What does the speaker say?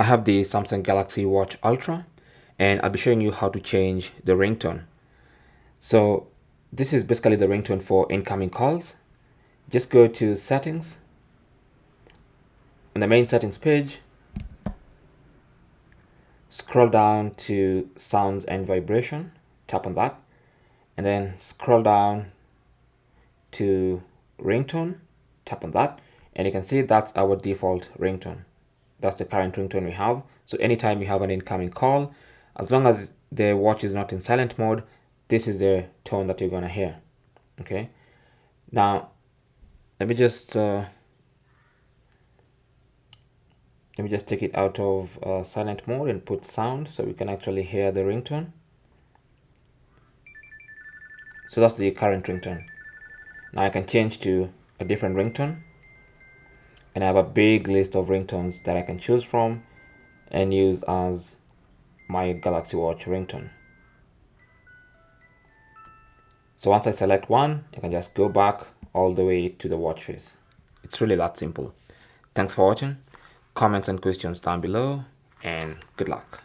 I have the Samsung Galaxy Watch Ultra, and I'll be showing you how to change the ringtone. So this is basically the ringtone for incoming calls. Just go to settings. On the main settings page, scroll down to sounds and vibration, tap on that, and then scroll down to ringtone, tap on that, and you can see that's our default ringtone. That's the current ringtone we have. So anytime you have an incoming call, as long as the watch is not in silent mode, this is the tone that you're gonna hear. Okay, now let me just take it out of silent mode and put sound so we can actually hear the ringtone. So that's the current ringtone. Now I can change to a different ringtone, and I have a big list of ringtones that I can choose from and use as my Galaxy Watch ringtone. So once I select one, I can just go back all the way to the watch face. It's really that simple. Thanks for watching. Comments and questions down below, and good luck.